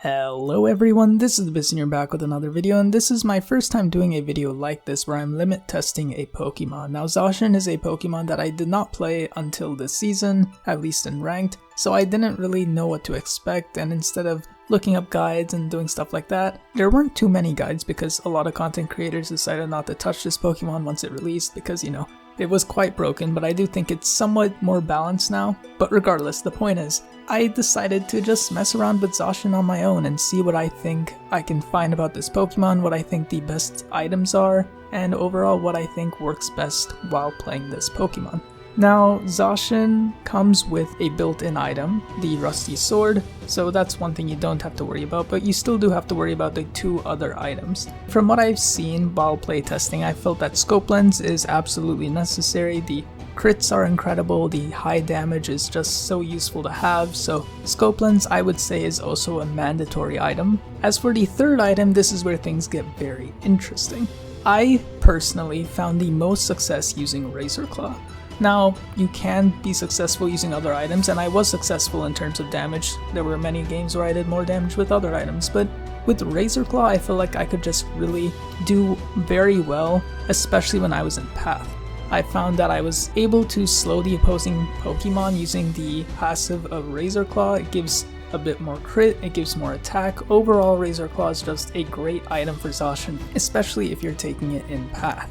Hello everyone, this is Zacian here back with another video, and this is my first time doing a video like this where I'm limit testing a Pokemon. Now Zacian is a Pokemon that I did not play until this season, at least in ranked, so I didn't really know what to expect, and instead of looking up guides and doing stuff like that, there weren't too many guides because a lot of content creators decided not to touch this Pokemon once it released because, you know, it was quite broken, but I do think it's somewhat more balanced now. But regardless, the point is, I decided to just mess around with Zacian on my own and see what I think I can find about this Pokemon, what I think the best items are, and overall what I think works best while playing this Pokemon. Now, Zacian comes with a built-in item, the Rusty Sword, so that's one thing you don't have to worry about, but you still do have to worry about the two other items. From what I've seen while playtesting, I felt that Scope Lens is absolutely necessary, the crits are incredible, the high damage is just so useful to have, so Scope Lens I would say is also a mandatory item. As for the third item, this is where things get very interesting. I personally found the most success using Razor Claw. Now, you can be successful using other items, and I was successful in terms of damage. There were many games where I did more damage with other items, but with Razor Claw I feel like I could just really do very well, especially when I was in Path. I found that I was able to slow the opposing Pokemon using the passive of Razor Claw. It gives a bit more crit, it gives more attack. Overall, Razor Claw is just a great item for Zacian, especially if you're taking it in Path.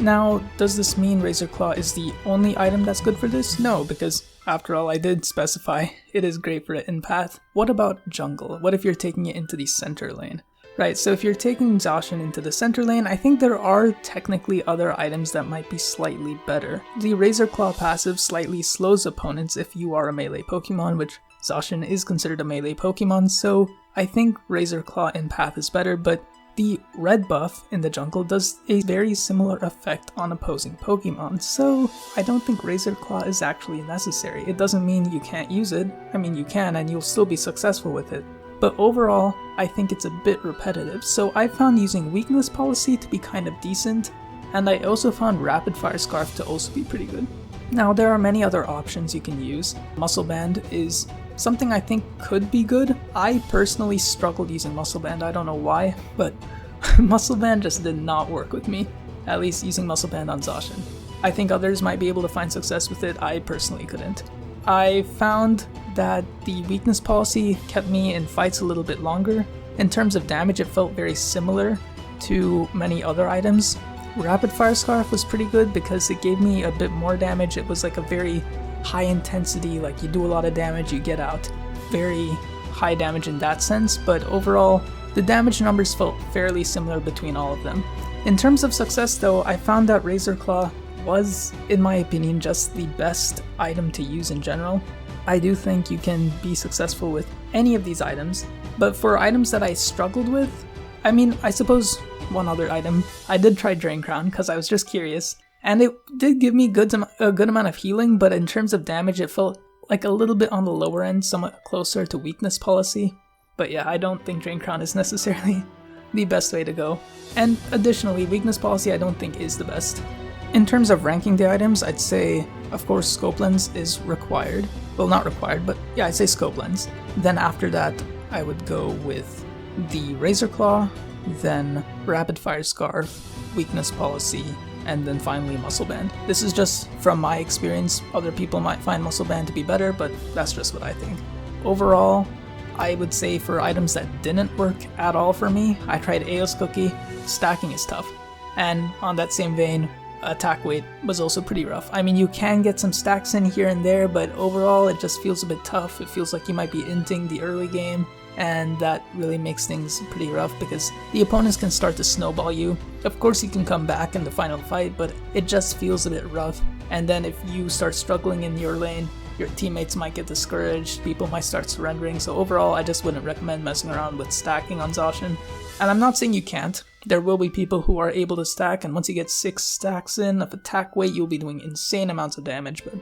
Now, does this mean Razor Claw is the only item that's good for this? No, because after all I did specify it is great for it in Path. What about Jungle? What if you're taking it into the center lane? Right, so if you're taking Zacian into the center lane, I think there are technically other items that might be slightly better. The Razor Claw passive slightly slows opponents if you are a melee Pokemon, which Zacian is considered a melee Pokemon, so I think Razor Claw in Path is better, but the red buff in the jungle does a very similar effect on opposing Pokemon, so I don't think Razor Claw is actually necessary. It doesn't mean you can't use it. I mean, you can and you'll still be successful with it. But overall, I think it's a bit repetitive, so I found using Weakness Policy to be kind of decent, and I also found Rapid Fire Scarf to also be pretty good. Now, there are many other options you can use. Muscle Band is something I think could be good. I personally struggled using Muscle Band, I don't know why, but Muscle Band just did not work with me, at least using Muscle Band on Zacian. I think others might be able to find success with it, I personally couldn't. I found that the Weakness Policy kept me in fights a little bit longer. In terms of damage, it felt very similar to many other items. Rapid Fire Scarf was pretty good because it gave me a bit more damage. It was like a very high intensity, like you do a lot of damage, you get out. Very high damage in that sense, but overall, the damage numbers felt fairly similar between all of them. In terms of success though, I found that Razor Claw was, in my opinion, just the best item to use in general. I do think you can be successful with any of these items, but for items that I struggled with, I mean, I suppose one other item, I did try Drain Crown because I was just curious, and it did give me a good amount of healing, but in terms of damage it felt like a little bit on the lower end, somewhat closer to Weakness Policy. But yeah, I don't think Drain Crown is necessarily the best way to go. And additionally, Weakness Policy I don't think is the best. In terms of ranking the items, I'd say, of course, Scope Lens is required. Well, not required, but yeah, I'd say Scope Lens. Then after that, I would go with the Razor Claw, then Rapid Fire Scarf, Weakness Policy, and then finally Muscle Band. This is just from my experience. Other people might find Muscle Band to be better, but that's just what I think. Overall, I would say for items that didn't work at all for me, I tried Aeos Cookie. Stacking is tough. And on that same vein, attack weight was also pretty rough. I mean, you can get some stacks in here and there, but overall it just feels a bit tough. It feels like you might be inting the early game, and that really makes things pretty rough because the opponents can start to snowball you. Of course you can come back in the final fight, but it just feels a bit rough. And then if you start struggling in your lane, your teammates might get discouraged, people might start surrendering, so overall I just wouldn't recommend messing around with stacking on Zacian. And I'm not saying you can't. There will be people who are able to stack, and once you get 6 stacks in of attack weight, you'll be doing insane amounts of damage, but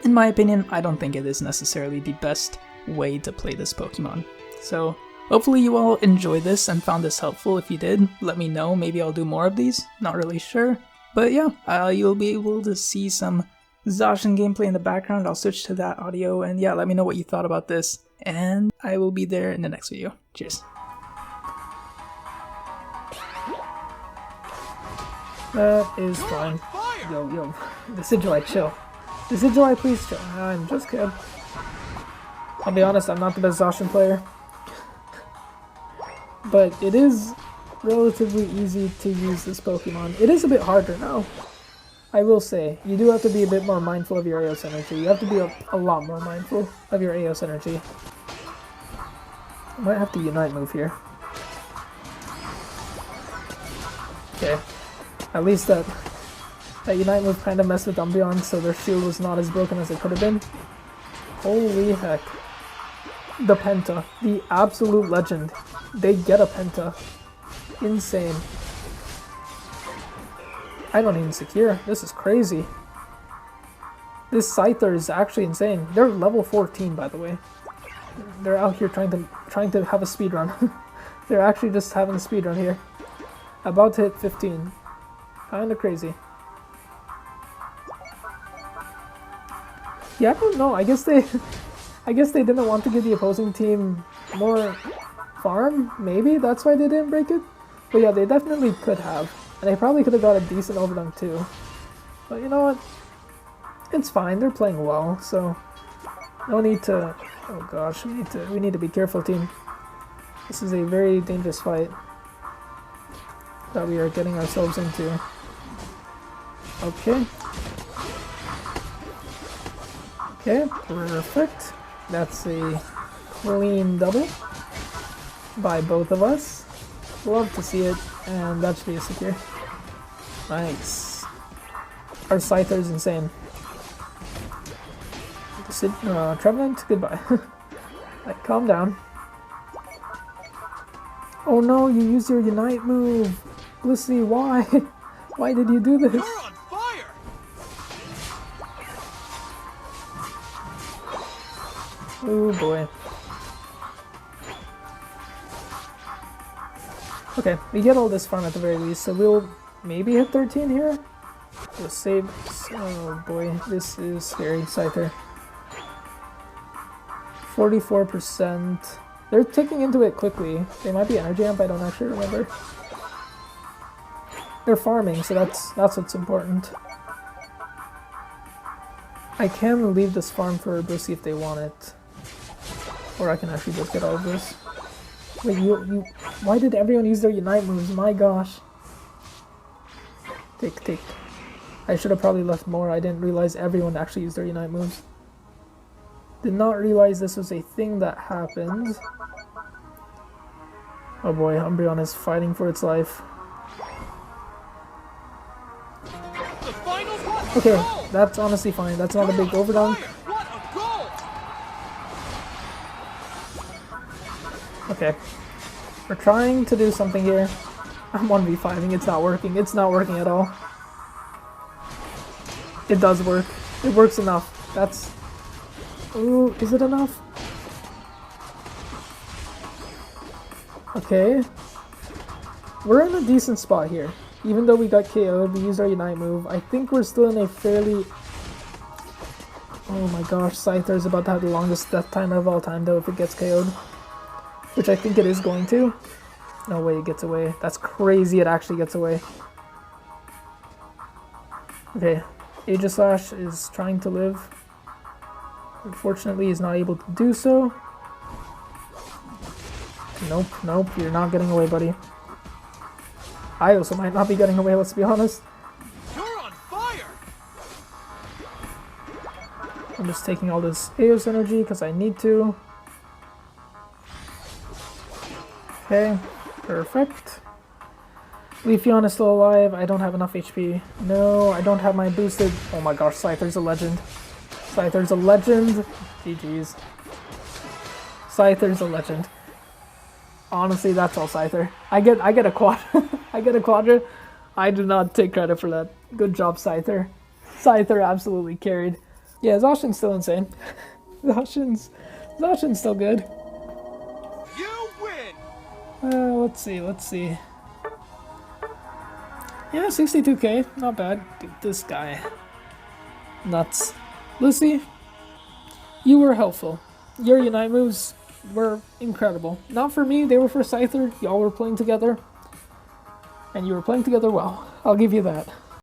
in my opinion, I don't think it is necessarily the best way to play this Pokemon. So hopefully you all enjoyed this and found this helpful. If you did, let me know, maybe I'll do more of these, not really sure. But yeah, you'll be able to see some Zacian gameplay in the background. I'll switch to that audio, and yeah, let me know what you thought about this, and I will be there in the next video. Cheers. That is fine. Yo, Deciduli, chill. Deciduli, please chill. I'm just kidding. I'll be honest, I'm not the best Zacian player. But it is relatively easy to use this Pokemon. It is a bit harder now. I will say, you do have to be a bit more mindful of your Aeos energy. You have to be a lot more mindful of your Aeos energy. I might have to Unite move here. Okay. At least that Unite move kind of messed with Umbreon, so their shield was not as broken as it could have been. Holy heck. The Penta. The absolute legend. They get a Penta. Insane. I don't even secure. This is crazy. This Scyther is actually insane. They're level 14, by the way. They're out here trying to have a speedrun. They're actually just having a speedrun here. About to hit 15. Kinda crazy. Yeah, I don't know. I guess they didn't want to give the opposing team more farm. Maybe that's why they didn't break it. But yeah, they definitely could have. And they probably could have got a decent overdunk too. But you know what? It's fine. They're playing well, so no need to. Oh gosh, we need to be careful, team. This is a very dangerous fight that we are getting ourselves into. Okay. Okay, perfect. That's a clean double by both of us. Love to see it, and that should be a secure. Nice. Our Scyther is insane. Trevenant, goodbye. Like, calm down. Oh no, you used your Unite move! Blissey, why? Why did you do this? You're on fire! Oh boy. Okay, we get all this farm at the very least, so we'll maybe hit 13 here? We'll save. Oh boy, this is scary. Scyther. 44%. They're ticking into it quickly. They might be energy amp, I don't actually remember. They're farming, so that's what's important. I can leave this farm for Blissey if they want it. Or I can actually just get all of this. Wait, you why did everyone use their Unite moves? My gosh. Take. I should have probably left more. I didn't realize everyone actually used their Unite moves. Did not realize this was a thing that happened. Oh boy, Umbreon is fighting for its life. Okay, that's honestly fine. That's not a big overdunk. Okay. We're trying to do something here. I'm 1v5ing. It's not working. It's not working at all. It does work. It works enough. That's... Ooh, is it enough? Okay. We're in a decent spot here. Even though we got KO'd, we used our Unite move. I think we're still in a fairly... Oh my gosh, Scyther is about to have the longest death timer of all time though if it gets KO'd. Which I think it is going to. No way it gets away. That's crazy it actually gets away. Okay, Aegislash is trying to live. Unfortunately, he's not able to do so. Nope, you're not getting away, buddy. I also might not be getting away, let's be honest. You're on fire! I'm just taking all this Aeos energy because I need to. Okay, perfect. Leafeon is still alive. I don't have enough HP. No, I don't have my boosted... Oh my gosh, Scyther's a legend. Scyther's a legend. GG's. Scyther's a legend. Honestly, that's all Scyther. I get a quad. I get a quadra. I do not take credit for that. Good job, Scyther. Scyther absolutely carried. Yeah, Zacian's still insane. Zacian's still good. You win! Let's see. Yeah, 62k, not bad. Dude, this guy. Nuts. Lucy, you were helpful. Your Unite moves were incredible. Not for me, they were for Scyther. Y'all were playing together. And you were playing together well. I'll give you that.